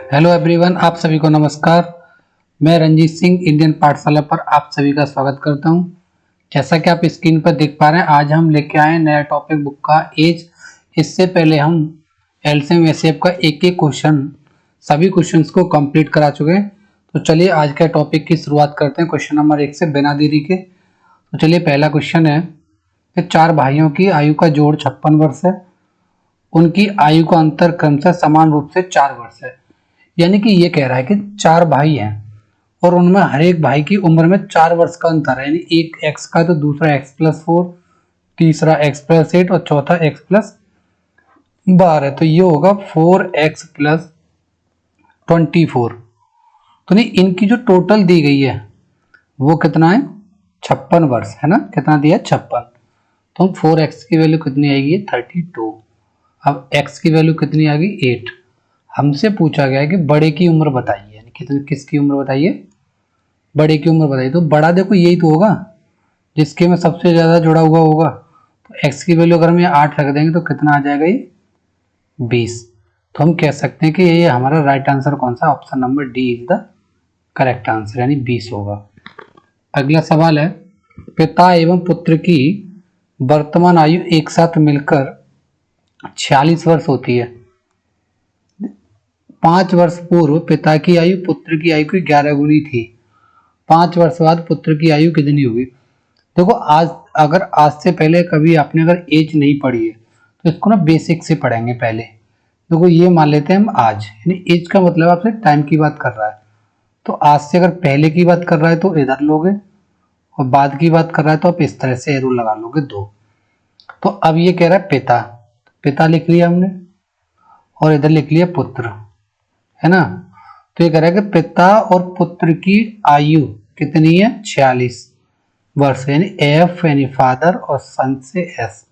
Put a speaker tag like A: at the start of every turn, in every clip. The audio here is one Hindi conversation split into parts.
A: हेलो एवरीवन, आप सभी को नमस्कार। मैं रंजीत सिंह इंडियन पाठशाला पर आप सभी का स्वागत करता हूं। जैसा कि आप स्क्रीन पर देख पा रहे हैं, आज हम लेके आए नया टॉपिक बुक का एज। इससे पहले हम एलसीएम एचसीएफ का एक एक क्वेश्चन, सभी क्वेश्चंस को कंप्लीट करा चुके हैं। तो चलिए आज के टॉपिक की शुरुआत करते हैं क्वेश्चन नंबर 1 से बिना देरी के। तो चलिए पहला क्वेश्चन है कि 4 भाइयों की आयु का जोड़ 56 वर्ष है। उनकी आयु का अंतर क्रमशः समान रूप से 4 वर्ष है। यानी कि ये कह रहा है कि 4 भाई हैं और उनमें हर एक भाई की उम्र में 4 वर्ष का अंतर है। यानी एक x का तो दूसरा x+4, तीसरा x+8 और चौथा x+12। तो ये होगा 4x+24। तो नहीं, इनकी जो टोटल दी गई है वो कितना है? 56 वर्ष है ना। कितना दिया? 56। तो 4x की वैल्यू कितनी आएगी? 32। अब x की वैल्यू कितनी आ गई? 8। हमसे पूछा गया है कि बड़े की उम्र बताइए, यानी कितनी, किसकी उम्र बताइए? बड़े की उम्र बताइए। तो बड़ा देखो यही तो होगा जिसके में सबसे ज्यादा जुड़ा हुआ होगा। तो x की वैल्यू अगर हम ये 8 रख देंगे तो कितना आ जाएगा? ये 20। तो हम कह सकते हैं कि ये हमारा राइट आंसर कौन सा? Option number D is the correct answer, यानी 20 होगा। अगला सवाल है, पिता एवं पुत्र की वर्तमान आयु एक साथ मिलकर 46 वर्ष होती है। 5 वर्ष पूर्व पिता की आयु पुत्र की आयु की 11 गुनी थी। 5 वर्ष बाद पुत्र की आयु कितनी होगी? देखो अगर आज से पहले कभी आपने अगर एज नहीं पढ़ी है तो इसको ना बेसिक से पढ़ेंगे पहले। देखो ये मान लेते हैं हम आज, यानी एज का मतलब आपसे टाइम की बात कर रहा है। तो आज से अगर पहले की बात कर रहा है तो इधर लोगे, और बाद की बात कर रहा है तो आप इस तरह से एरो लगा लोगे 2। तो अब ये कह रहा है पिता, पिता लिख लिया हमने और इधर लिख लिया पुत्र, है ना। तो ये कह रहा है कि पिता और पुत्र की आयु कितनी है? 46 वर्ष। यानी एफ यानी फादर और सन से एस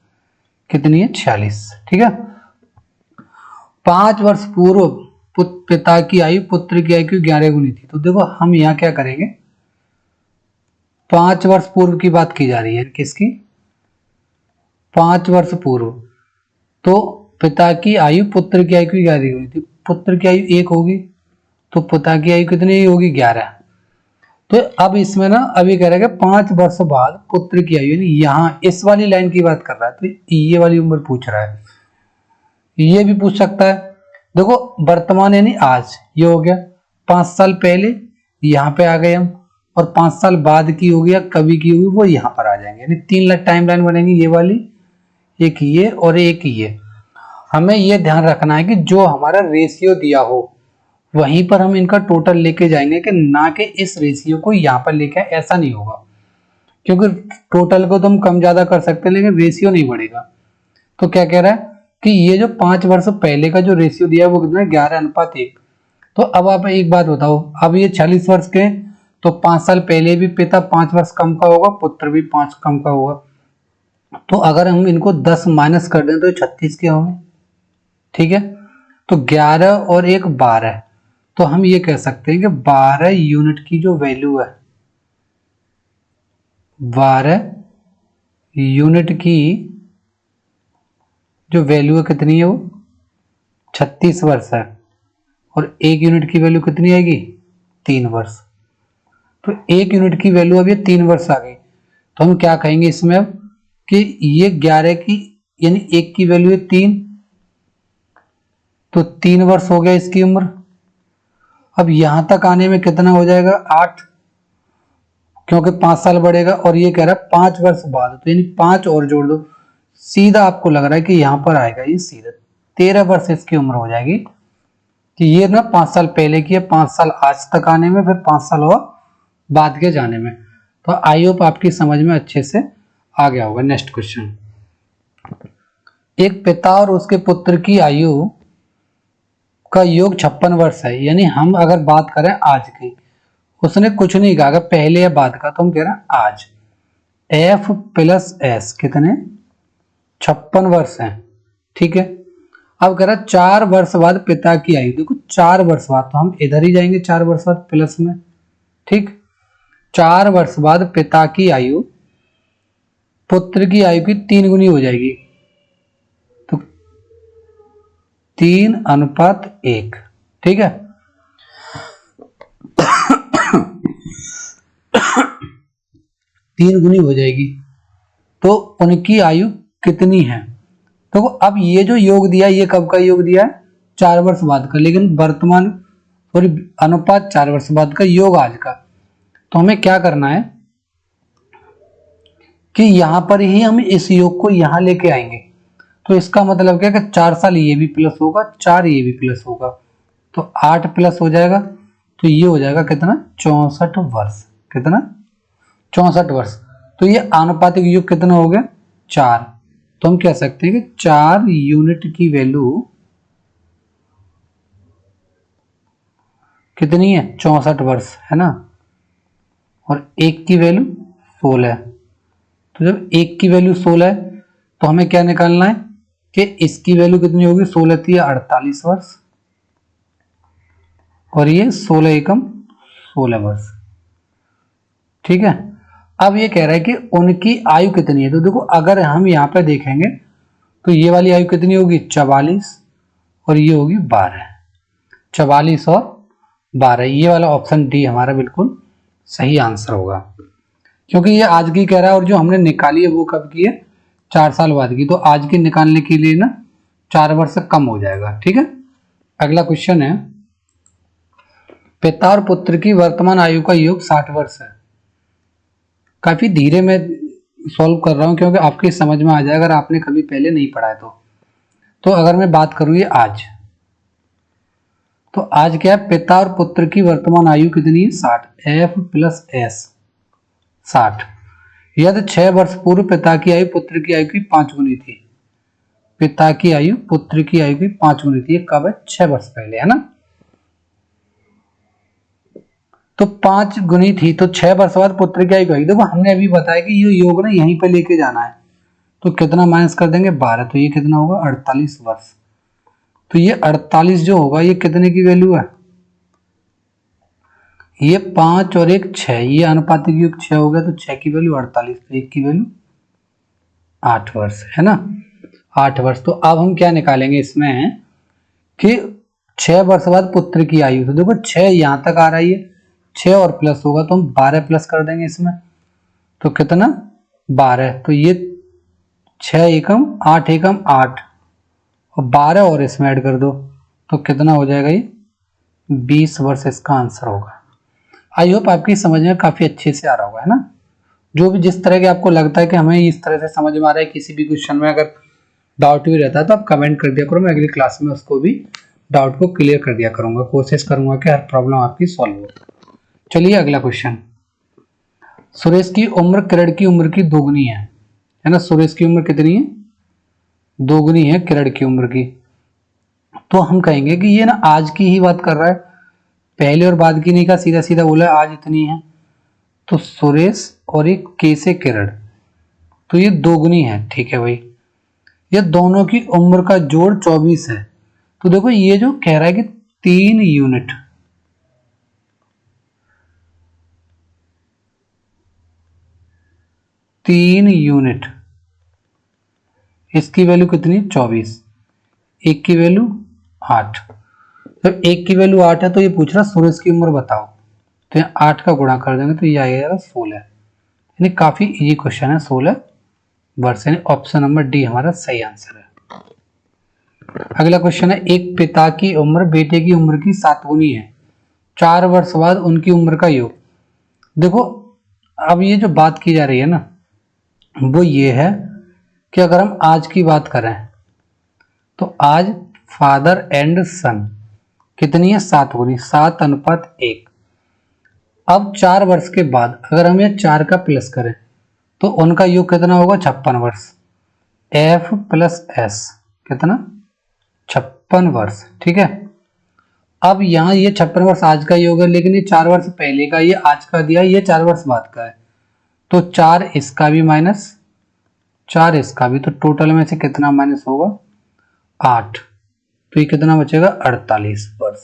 A: कितनी है? 46। ठीक है। 5 वर्ष पूर्व पिता की आयु पुत्र की आयु की 11 गुनी थी। तो देखो हम यहाँ क्या करेंगे, 5 वर्ष पूर्व की बात की जा रही है। किसकी? 5 वर्ष पूर्व। तो पिता की आयु पुत्र की आयु की 11 गुनी थी। पुत्र की आयु 1 होगी तो पिता की आयु कितनी होगी? 11। तो अब इसमें ना अभी कह रहा है कि 5 वर्ष बाद पुत्र की आयु, यानी यहाँ इस वाली लाइन की बात कर रहा है। तो ये वाली उम्र पूछ रहा है। ये भी पूछ सकता है। देखो वर्तमान यानी आज, ये हो गया 5 साल पहले, यहाँ पे आ गए हम, और 5 साल बाद की होगी या कभी की होगी वो यहाँ पर आ जाएंगे। यानी 3 टाइम लाइन बनेंगी, ये वाली, एक ये और एक ये। हमें ये ध्यान रखना है कि जो हमारा रेशियो दिया हो वहीं पर हम इनका टोटल लेके जाएंगे, कि ना कि इस रेशियो को यहाँ पर लेके आए, ऐसा नहीं होगा। क्योंकि टोटल को तो हम कम ज्यादा कर सकते हैं लेकिन रेशियो नहीं बढ़ेगा। तो क्या कह रहा है कि ये जो 5 वर्ष पहले का जो रेशियो दिया है वो कितना है? 11:1। तो अब आप एक बात बताओ, अब ये 46 वर्ष के, तो 5 साल पहले भी पिता 5 वर्ष कम का होगा, पुत्र भी 5 कम का होगा। तो अगर हम इनको 10 माइनस कर दें तो 36 के होंगे। ठीक है। तो 11 और 1 12। तो हम ये कह सकते हैं कि 12 यूनिट की जो वैल्यू है, 12 यूनिट की जो वैल्यू है कितनी है? वो 36 वर्ष है। और 1 यूनिट की वैल्यू कितनी आएगी? 3 वर्ष। तो 1 यूनिट की वैल्यू अब ये 3 वर्ष आ गई। तो हम क्या कहेंगे इसमें अब कि ये 11 की, यानी 1 की वैल्यू है 3, तो 3 वर्ष हो गया इसकी उम्र। अब यहां तक आने में कितना हो जाएगा? 8, क्योंकि 5 साल बढ़ेगा। और ये कह रहा है 5 वर्ष बाद, तो यानी 5 और जोड़ दो, सीधा आपको लग रहा है कि यहां पर आएगा ये सीधा 13 वर्ष इसकी उम्र हो जाएगी। कि ये ना 5 साल पहले की है, 5 साल आज तक आने में, फिर 5 साल और बाद के जाने में। तो आई होप आपकी समझ में अच्छे से आ गया होगा। नेक्स्ट क्वेश्चन, एक पिता और उसके पुत्र की आयु का योग 56 वर्ष है। यानी हम अगर बात करें आज की, उसने कुछ नहीं कहा अगर पहले या बाद का, तो हम कह रहे हैं आज। एफ प्लस एस कितने? 56 वर्ष है। ठीक है। अब कह रहा 4 वर्ष बाद पिता की आयु, देखो 4 वर्ष बाद, तो हम इधर ही जाएंगे 4 वर्ष बाद प्लस में। ठीक। 4 वर्ष बाद पिता की आयु पुत्र की आयु की 3 गुनी हो जाएगी। तो 3:1। ठीक है। 3 गुनी हो जाएगी। तो उनकी आयु कितनी है? तो अब ये जो योग दिया ये कब का योग दिया है? 4 वर्ष बाद का, लेकिन वर्तमान सॉरी अनुपात 4 वर्ष बाद का, योग आज का। तो हमें क्या करना है कि यहां पर ही हम इस योग को यहां लेके आएंगे। तो इसका मतलब क्या है कि 4 साल ये भी प्लस होगा, 4 ये भी प्लस होगा, तो 8 प्लस हो जाएगा। तो ये हो जाएगा कितना? 64 वर्ष। कितना? 64 वर्ष। तो ये आनुपातिक योग कितना हो गया? 4। तो हम कह सकते हैं कि 4 यूनिट की वैल्यू कितनी है? 64 वर्ष, है ना। और 1 की वैल्यू 16। तो जब 1 की वैल्यू 16 है तो हमें क्या निकालना है कि इसकी वैल्यू कितनी होगी? 16 थी 48 वर्ष, और ये 16 एकम 16 वर्ष। ठीक है। अब ये कह रहा है कि उनकी आयु कितनी है। तो देखो अगर हम यहाँ पे देखेंगे तो ये वाली आयु कितनी होगी? 44, और ये होगी 12। 44 और 12, ये वाला ऑप्शन डी हमारा बिल्कुल सही आंसर होगा, क्योंकि ये आज की कह रहा है और जो हमने निकाली है वो कब की है? 4 साल बाद की। तो आज की निकालने के लिए ना 4 वर्ष से कम हो जाएगा। ठीक है। अगला क्वेश्चन है, पिता और पुत्र की वर्तमान आयु का योग 60 वर्ष है। काफी धीरे मैं सॉल्व कर रहा हूं क्योंकि आपकी समझ में आ जाए अगर आपने कभी पहले नहीं पढ़ा है तो अगर मैं बात करूं ये आज, तो आज क्या है? पिता और पुत्र की वर्तमान आयु कितनी है? 60। F plus S 60। यदि 6 वर्ष पूर्व पिता की आयु पुत्र की आयु की 5 गुनी थी। पिता की आयु पुत्र की आयु की 5 गुनी थी। ये कब है? 6 वर्ष पहले, है ना। तो 5 गुनी थी तो 6 वर्ष बाद पुत्र की आयु कही। देखो हमने अभी बताया कि ये योग ना यहीं पे लेके जाना है। तो कितना माइनस कर देंगे? 12। तो ये कितना होगा? 48 वर्ष। तो ये 48 जो होगा ये कितने की वैल्यू है? ये 5 और 1 6, ये अनुपातिक योग 6 हो गया। तो 6 की वैल्यू 48, तो 1 की वैल्यू 8 वर्ष, है ना। 8 वर्ष। तो अब हम क्या निकालेंगे इसमें कि 6 वर्ष बाद पुत्र की आयु। तो देखो 6 यहां तक आ रही है, 6 और प्लस होगा तो हम 12 प्लस कर देंगे इसमें। तो कितना? 12। तो ये 6 एकम 8 एकम 8, और 12 और इसमें ऐड कर दो तो कितना हो जाएगा? ये 20 वर्ष इसका आंसर होगा। आई होप आपकी समझ में काफी अच्छे से आ रहा होगा, है ना। जो भी जिस तरह के आपको लगता है कि हमें इस तरह से समझ में आ रहा है, किसी भी क्वेश्चन में अगर डाउट भी रहता है तो आप कमेंट कर दिया करो, मैं अगली क्लास में उसको भी डाउट को क्लियर कर दिया करूंगा। कोशिश करूंगा कि हर प्रॉब्लम आपकी सॉल्व हो। चलिए अगला क्वेश्चन, सुरेश की उम्र किरण की उम्र की दोगुनी है ना। सुरेश की उम्र कितनी है? दोगुनी है किरण की उम्र की। तो हम कहेंगे कि ये ना आज की ही बात कर रहा है, पहले और बाद की नहीं कहा, सीधा सीधा बोला आज इतनी है। तो सुरेश और एक के से किरण, तो ये दोगुनी है। ठीक है भाई, ये दोनों की उम्र का जोड़ 24 है। तो देखो ये जो कह रहा है कि 3 यूनिट, इसकी वैल्यू कितनी? 24। 1 की वैल्यू 8। जब 1 की वैल्यू 8 है तो ये पूछ रहा सुरेश की उम्र बताओ। तो 8 का गुणा कर देंगे तो ये आएगा 16। यानी काफी इजी क्वेश्चन है। 16 वर्ष, यानी ऑप्शन नंबर डी हमारा सही आंसर है। अगला क्वेश्चन है, एक पिता की उम्र बेटे की उम्र की 7 गुनी है। 4 वर्ष बाद उनकी उम्र का योग। देखो अब ये जो बात की जा रही है ना वो ये है कि अगर हम आज की बात करें तो आज फादर एंड सन कितनी है? 7 गुनी, 7:1। अब 4 वर्ष के बाद अगर हम ये 4 का प्लस करें तो उनका योग कितना होगा? 56 वर्ष। F प्लस एस कितना? 56 वर्ष। ठीक है। अब यहाँ ये 56 वर्ष आज का योग है, लेकिन ये 4 वर्ष पहले का, ये आज का दिया, ये 4 वर्ष बाद का है। तो 4 इसका भी माइनस 4 इसका भी, तो टोटल में से कितना माइनस होगा? 8। तो ये कितना बचेगा? 48 वर्ष,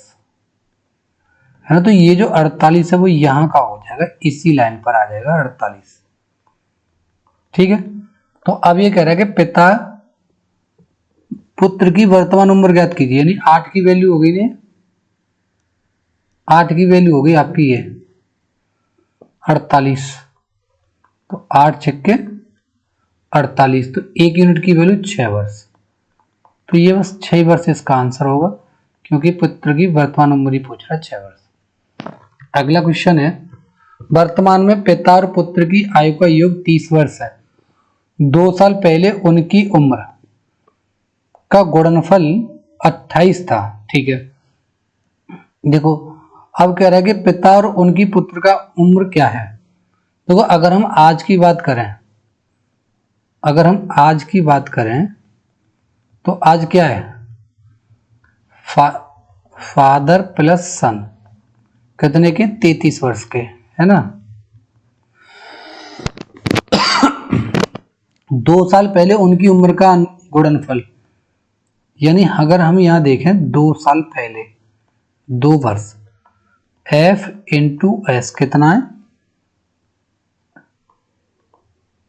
A: है ना। तो ये जो 48 है वो यहां का हो जाएगा, इसी लाइन पर आ जाएगा 48। ठीक है। तो अब ये कह रहा है कि पिता पुत्र की वर्तमान उम्र ज्ञात कीजिए, यानी 8 की वैल्यू हो गई ने, 8 की वैल्यू हो गई आपकी ये 48। तो 8 छक्के 48, तो 1 यूनिट की वैल्यू 6 वर्ष। तो ये बस 6 वर्ष इसका आंसर होगा, क्योंकि पुत्र की वर्तमान उम्र ही पूछ रहा है 6 वर्ष। अगला क्वेश्चन है, वर्तमान में पिता और पुत्र की आयु का योग 30 वर्ष है। 2 साल पहले उनकी उम्र का गुणनफल 28 था। ठीक है, देखो अब कह रहा है कि पिता और उनकी पुत्र का उम्र क्या है। देखो अगर हम आज की बात करें, तो आज क्या है, फादर प्लस सन कितने के, 33 वर्ष के, है ना। 2 साल पहले उनकी उम्र का गुणनफल, यानी अगर हम यहां देखें 2 साल पहले, 2 वर्ष, F इंटू एस कितना है,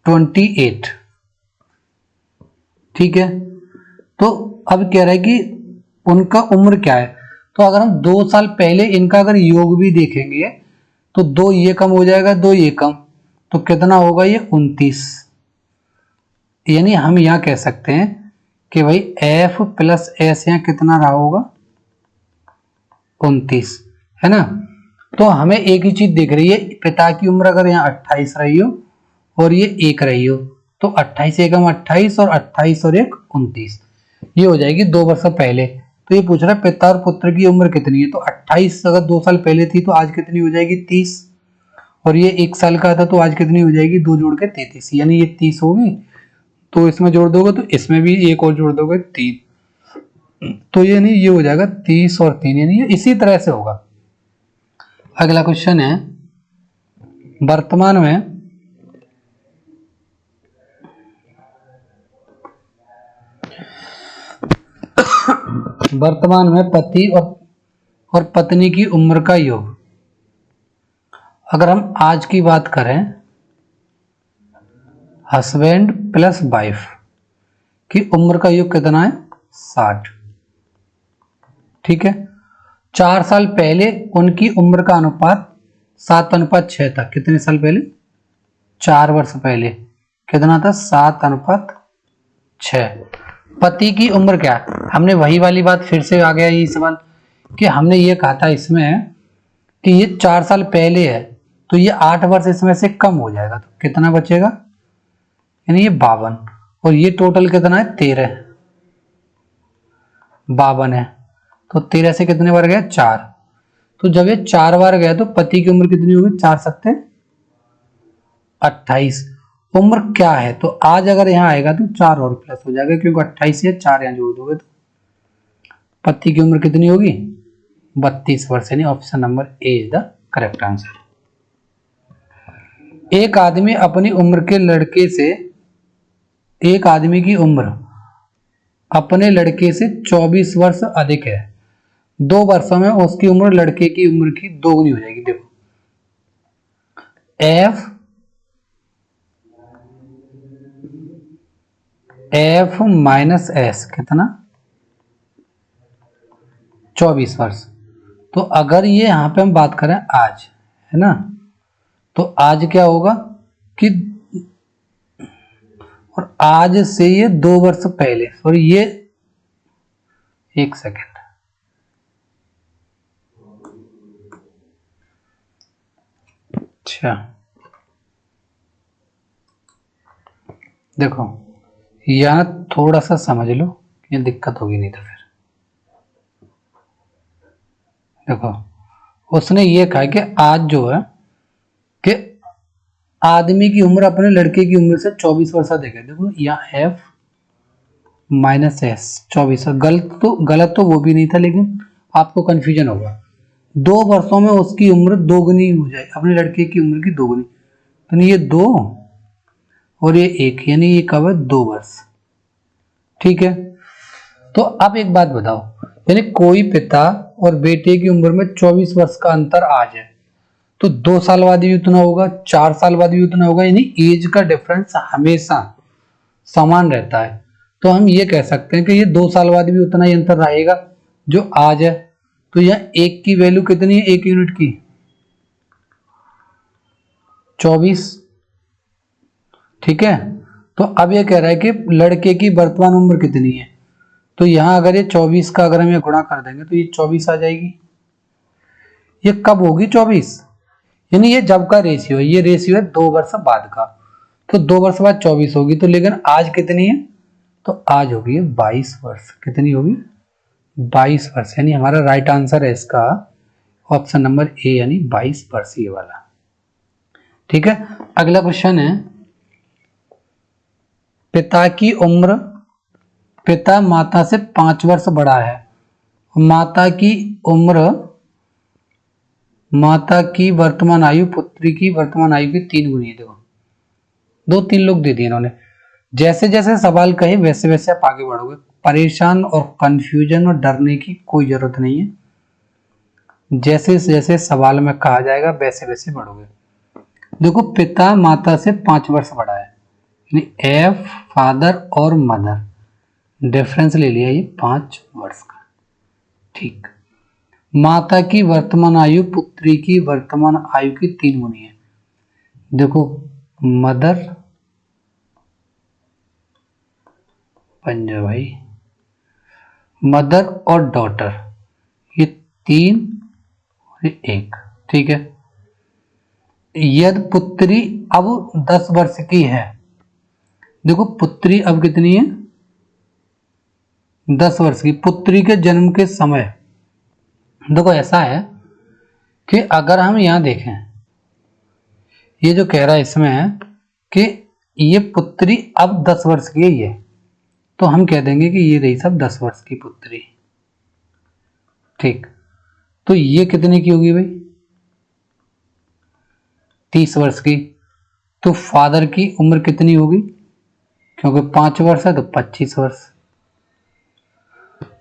A: 28। ठीक है, तो अब कह रहा है कि उनका उम्र क्या है। तो अगर हम 2 साल पहले इनका अगर योग भी देखेंगे तो 2 ये कम हो जाएगा, 2 ये कम, तो कितना होगा ये 29। यानी हम यहां कह सकते हैं कि भाई F प्लस एस यहाँ कितना रहा होगा, 29, है ना। तो हमें एक ही चीज दिख रही है, पिता की उम्र अगर यहाँ 28 रही हो और ये 1 रही हो, तो 28 एकम 28 और 28 और 1 29, ये हो जाएगी 2 वर्ष पहले। तो ये पूछ रहा है पिता और पुत्र की उम्र कितनी है, तो 28 अगर 2 साल पहले थी तो आज कितनी हो जाएगी, 30, और ये 1 साल का था तो आज कितनी हो जाएगी, 2 जोड़ के 33, यानी ये 30 होगी। तो इसमें जोड़ दोगे तो इसमें भी एक और जोड़ दोगे 3, तो ये नहीं, ये हो जाएगा 30 और 3, यानी ये इसी तरह से होगा। अगला क्वेश्चन है, वर्तमान में पति और पत्नी की उम्र का योग। अगर हम आज की बात करें, हस्बैंड प्लस वाइफ की उम्र का योग कितना है, 60। ठीक है, 4 साल पहले उनकी उम्र का अनुपात 7:6 था। कितने साल पहले, 4 वर्ष पहले कितना था, 7:6। पति की उम्र क्या, हमने वही वाली बात, फिर से आ गया ये सवाल कि हमने ये कहा था इसमें कि ये 4 साल पहले है, तो ये 8 वर्ष इसमें से कम हो जाएगा, तो कितना बचेगा, यानी ये 52, और ये टोटल कितना है, 13, 52 है, तो 13 से कितने बार गया, 4। तो जब ये 4 बार गया तो पति की उम्र कितनी होगी, 4 सत्ते 28। उम्र क्या है, तो आज अगर यहाँ आएगा तो 4 और प्लस हो जाएगा, क्योंकि 28 से 4 यहाँ जोड़ दोगे तो पति की उम्र कितनी होगी, 32 वर्ष, यानी option number A is the correct answer. एक आदमी अपनी उम्र के लड़के से, एक आदमी की उम्र अपने लड़के से 24 वर्ष अधिक है। 2 वर्षों में उसकी उम्र लड़के की उम्र की दोगुनी हो जाएगी। देखो F माइनस एस कितना, 24 वर्ष। तो अगर ये यहां पे हम बात करें आज, है ना, तो आज क्या होगा कि, और आज से ये 2 वर्ष पहले, सॉरी ये 1 सेकेंड, अच्छा देखो यहां थोड़ा सा समझ लो, ये दिक्कत होगी नहीं तो फिर देखो, उसने ये कहा कि आज जो है कि आदमी की उम्र अपने लड़के की उम्र से 24 वर्ष अधिक है। देखो यहाँ F माइनस एस 24, गलत तो वो भी नहीं था, लेकिन आपको कंफ्यूजन होगा। 2 वर्षों में उसकी उम्र दोगुनी हो जाए, अपने लड़के की उम्र की दोगुनी, तो ये 2 और ये 1, यानी ये कब है, 2 वर्ष। ठीक है, तो अब एक बात बताओ, यानी कोई पिता और बेटे की उम्र में 24 वर्ष का अंतर आ जाए तो 2 साल बाद भी उतना होगा, 4 साल बाद भी उतना होगा, यानी एज का डिफरेंस हमेशा समान रहता है। तो हम ये कह सकते हैं कि ये 2 साल बाद भी उतना ही अंतर रहेगा जो आज है। तो यह 1 की वैल्यू कितनी है, 1 यूनिट की 24, ठीक है। तो अब ये कह रहा है कि लड़के की वर्तमान उम्र कितनी है, तो यहाँ अगर ये 24 का अगर हम ये गुणा कर देंगे तो ये 24 आ जाएगी। ये कब होगी 24, यानी ये जब का रेशियो है, ये रेशियो है 2 वर्ष बाद का, तो 2 वर्ष बाद 24 होगी। तो लेकिन आज कितनी है, तो आज होगी 22 वर्ष। कितनी होगी, 22 वर्ष, यानी हमारा राइट आंसर है इसका ऑप्शन नंबर ए, यानी 22 वर्ष ये वाला। ठीक है। अगला क्वेश्चन है, पिता की उम्र, पिता माता से 5 वर्ष बड़ा है, माता की उम्र, माता की वर्तमान आयु पुत्री की वर्तमान आयु की 3 गुनी है। देखो 2-3 लोग दे दिए इन्होंने, जैसे जैसे सवाल कहे वैसे वैसे आप आगे बढ़ोगे, परेशान और कंफ्यूजन और डरने की कोई जरूरत नहीं है, जैसे जैसे सवाल में कहा जाएगा वैसे वैसे बढ़ोगे। देखो पिता माता से 5 वर्ष बड़ा है, यानी एफ फादर और मदर, डिफरेंस ले लिया ये 5 वर्ष का। ठीक। माता की वर्तमान आयु पुत्री की वर्तमान आयु की 3 गुनी है। देखो मदर, पंजा भाई, मदर और डॉटर, ये 3 और 1। ठीक है। यदि पुत्री अब 10 वर्ष की है, देखो पुत्री अब कितनी है, 10 वर्ष की, पुत्री के जन्म के समय, देखो ऐसा है कि अगर हम यहां देखें, ये जो कह रहा है इसमें है कि ये पुत्री अब 10 वर्ष की है ये, तो हम कह देंगे कि ये रही सब 10 वर्ष की पुत्री। ठीक। तो ये कितने की होगी भाई, 30 वर्ष की। तो फादर की उम्र कितनी होगी, क्योंकि 5 वर्ष है तो 25 वर्ष।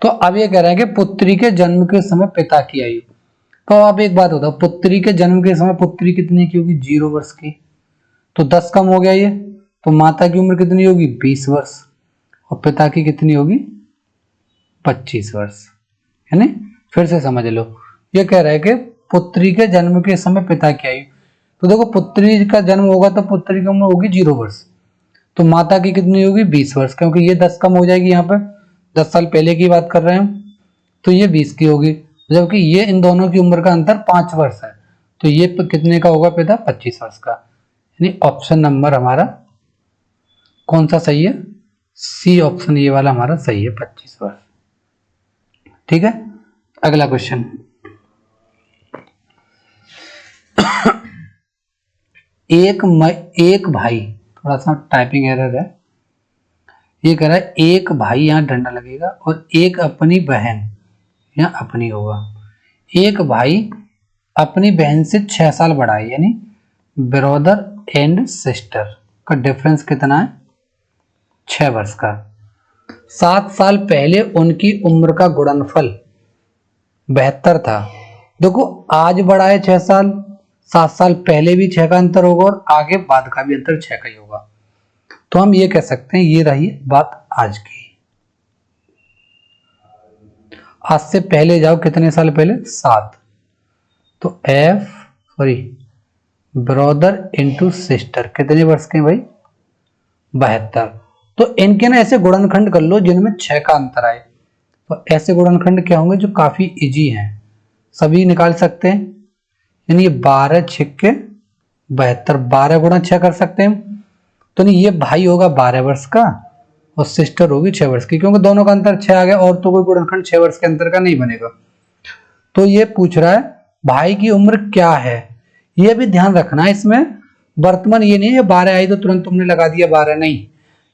A: तो अब ये कह रहे हैं कि पुत्री के जन्म के समय पिता की आयु, तो अब एक बात होता है, पुत्री के जन्म के समय पुत्री कितनी की होगी, 0 वर्ष की, तो 10 कम हो गया ये, तो माता की उम्र कितनी होगी, 20 वर्ष, और पिता की कितनी होगी, 25 वर्ष। है ना। फिर से समझ लो, ये कह रहा है कि पुत्री के जन्म के समय पिता की आयु, तो देखो पुत्री का जन्म होगा तो पुत्री की उम्र होगी 0 वर्ष, तो माता की कितनी होगी, 20 वर्ष, क्योंकि ये 10 कम हो जाएगी, यहाँ पे 10 साल पहले की बात कर रहे हैं, तो ये 20 की होगी, जबकि ये इन दोनों की उम्र का अंतर 5 वर्ष है, तो ये कितने का होगा पिता, 25 वर्ष का। यानी ऑप्शन नंबर हमारा कौन सा सही है, सी ऑप्शन ये वाला हमारा सही है, 25 वर्ष। ठीक है। अगला क्वेश्चन, एक भाई, थोड़ा सा टाइपिंग एरर है, ये कह रहा है एक भाई, यहां डंडा लगेगा, और एक अपनी बहन, यहां अपनी होगा, एक भाई अपनी बहन से 6 साल बड़ा है, यानी ब्रदर एंड सिस्टर का डिफरेंस कितना है, 6 वर्ष का। 7 साल पहले उनकी उम्र का गुणनफल 72 था। देखो आज बड़ा है 6 साल, 7 साल पहले भी 6 का अंतर होगा, और आगे बाद का भी अंतर 6 का ही होगा, तो हम ये कह सकते हैं ये रही बात आज की। आज से पहले जाओ, कितने साल पहले, 7, तो ब्रदर इंटू सिस्टर कितने वर्ष के भाई, 72। तो इनके ना ऐसे गुणनखंड कर लो जिनमें 6 का अंतर आए, तो ऐसे गुणनखंड क्या होंगे जो काफी इजी हैं, सभी निकाल सकते हैं। यानी ये 12 छिक्के 72, 12 गुणा 6 कर सकते हैं, तो नहीं ये भाई होगा 12 वर्ष का और सिस्टर होगी 6 वर्ष की, क्योंकि दोनों का अंतर 6 आ गया, और तो कोई गुणनखंड 6 वर्ष के अंतर का नहीं बनेगा। तो ये पूछ रहा है भाई की उम्र क्या है, ये भी ध्यान रखना है इसमें, वर्तमान ये नहीं है 12 आई तो तुरंत तुमने लगा दिया 12, नहीं,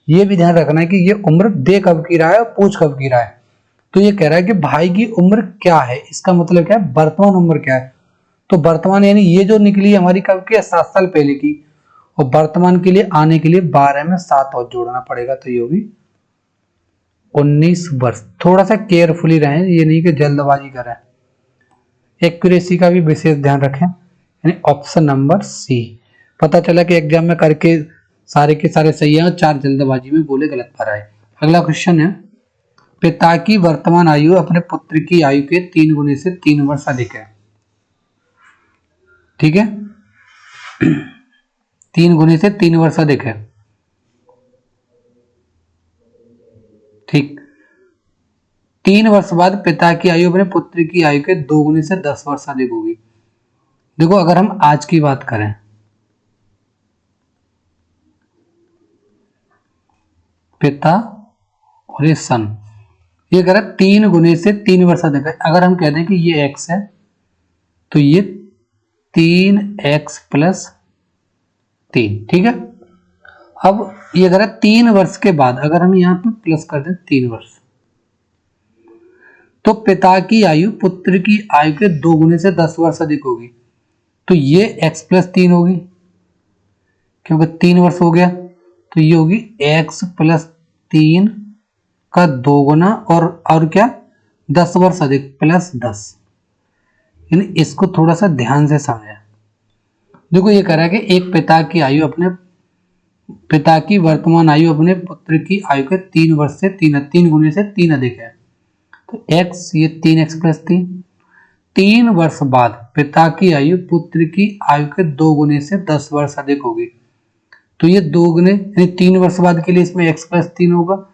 A: ये भी ध्यान रखना है कि ये उम्र दे कब की रहा है और पूछ कब की रहा है। तो ये कह रहा है कि भाई की उम्र क्या है, इसका मतलब क्या है, वर्तमान उम्र क्या है, तो वर्तमान यानी ये जो निकली हमारी कब की है, 7 साल पहले की, और वर्तमान के लिए आने के लिए 12 में 7 और जोड़ना पड़ेगा, तो ये होगी 19 वर्ष। थोड़ा सा केयरफुली रहें, ये नहीं कि जल्दबाजी करें, एक्यूरेसी का भी विशेष ध्यान रखें। यानी ऑप्शन नंबर सी, पता चला कि एग्जाम में करके सारे के सारे सही है और 4 जल्दबाजी में बोले गलत पर आए। अगला क्वेश्चन है, पिता की वर्तमान आयु अपने पुत्र की आयु के 3 गुने से 3 वर्ष अधिक है। ठीक है, 3 गुने से 3 वर्ष अधिक है, 3 वर्ष बाद पिता की आयु अपने पुत्र की आयु के 2 गुने से 10 वर्ष अधिक होगी। देखो अगर हम आज की बात करें, पिता और ये सन, ये कह रहा है 3 गुने से 3 वर्ष अधिक है। अगर हम कहते हैं कि ये x है तो ये 3x प्लस 3, ठीक है। अब ये कह रहा है 3 वर्ष के बाद, अगर हम यहाँ पे प्लस कर दें 3 वर्ष, तो पिता की आयु पुत्र की आयु के 2 गुने से 10 वर्ष अधिक होगी। तो ये x प्लस 3 होगी, क्योंकि 3 वर्ष हो गया, तो ये होगी x प्लस 3 का 2 गुना और क्या 10 वर्ष अधिक प्लस 10। यानी इसको थोड़ा सा ध्यान से समझें। देखो ये कह रहा है कि एक पिता की आयु अपने पिता की वर्तमान आयु अपने पुत्र की आयु के 3 वर्ष से 3 गुने से 3 अधिक है। तो x, ये 3x प्लस 3 वर्ष बाद पिता की आयु पुत्र की आयु के 2 गुने से 10 वर्ष अधिक होगी। तो ये 2 गुने यानी 3 वर्ष बाद के लिए इसमें x प्लस 3 होगा,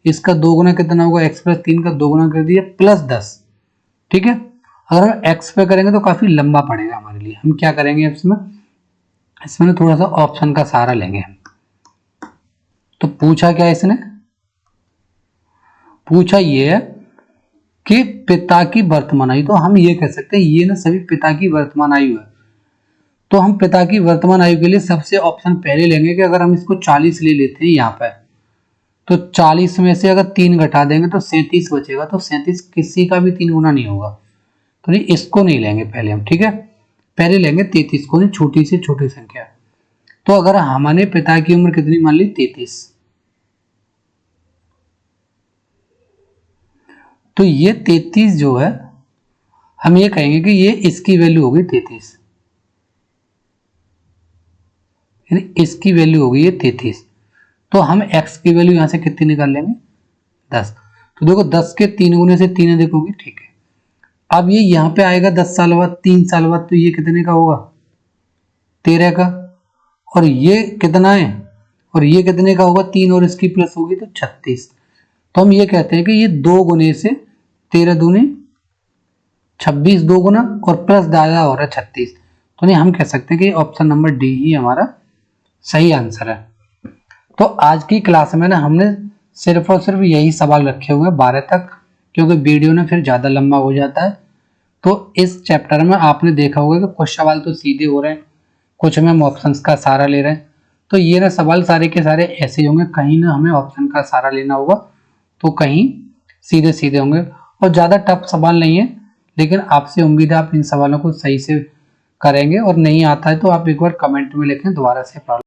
A: इसका 2 गुना कितना होगा, x प्लस 3 का 2 गुना कर दिया प्लस 10, ठीक है। अगर हम x पे करेंगे तो काफी लंबा पड़ेगा हमारे लिए। हम क्या करेंगे इसमें थोड़ा सा ऑप्शन का सहारा लेंगे हम। तो पूछा क्या इसने, पूछा ये है कि पिता की वर्तमान आयु, तो हम ये कह सकते हैं ये ना सभी पिता की वर्तमान आयु है। तो हम पिता की वर्तमान आयु के लिए सबसे ऑप्शन पहले लेंगे कि अगर हम इसको 40 ले लेते हैं यहाँ पे, तो 40 में से अगर 3 घटा देंगे तो 37 बचेगा। तो 37 किसी का भी 3 गुना नहीं होगा, तो नहीं इसको नहीं लेंगे पहले हम, ठीक है। पहले लेंगे 33 को, नहीं छोटी से छोटी संख्या। तो अगर हमारे पिता की उम्र कितनी मान ली 33, तो ये 33 जो है हम ये कहेंगे कि ये इसकी वैल्यू होगी 33, यानी इसकी वैल्यू होगी ये 33। तो हम x की वैल्यू यहां से कितनी निकाल लेंगे 10। तो देखो 10 के 3 गुने से 3 अधिक होगी, ठीक है। अब ये यहाँ पे आएगा 10 साल बाद, 3 साल बाद, तो ये कितने का होगा 13 का, और ये कितना है और ये कितने का होगा 3 और इसकी प्लस होगी तो 36। तो हम ये कहते हैं कि ये 2 गुने से 13 दूनी 26, 2 गुना और प्लस दादा हो रहा है 36। तो नहीं हम कह सकते हैं कि ऑप्शन नंबर डी ही हमारा सही आंसर है। तो आज की क्लास में ना हमने सिर्फ और सिर्फ यही सवाल रखे हुए हैं 12 तक, क्योंकि वीडियो ना फिर ज़्यादा लंबा हो जाता है। तो इस चैप्टर में आपने देखा होगा कि कुछ सवाल तो सीधे हो रहे हैं, कुछ में हम ऑप्शंस का सहारा ले रहे हैं। तो ये ना सवाल सारे के सारे ऐसे ही होंगे, कहीं ना हमें ऑप्शन का सहारा लेना होगा तो कहीं सीधे सीधे होंगे, और ज़्यादा टफ सवाल नहीं है। लेकिन आपसे उम्मीद है आप इन सवालों को सही से करेंगे, और नहीं आता है तो आप एक बार कमेंट में लिखें, दोबारा से प्रॉब्लम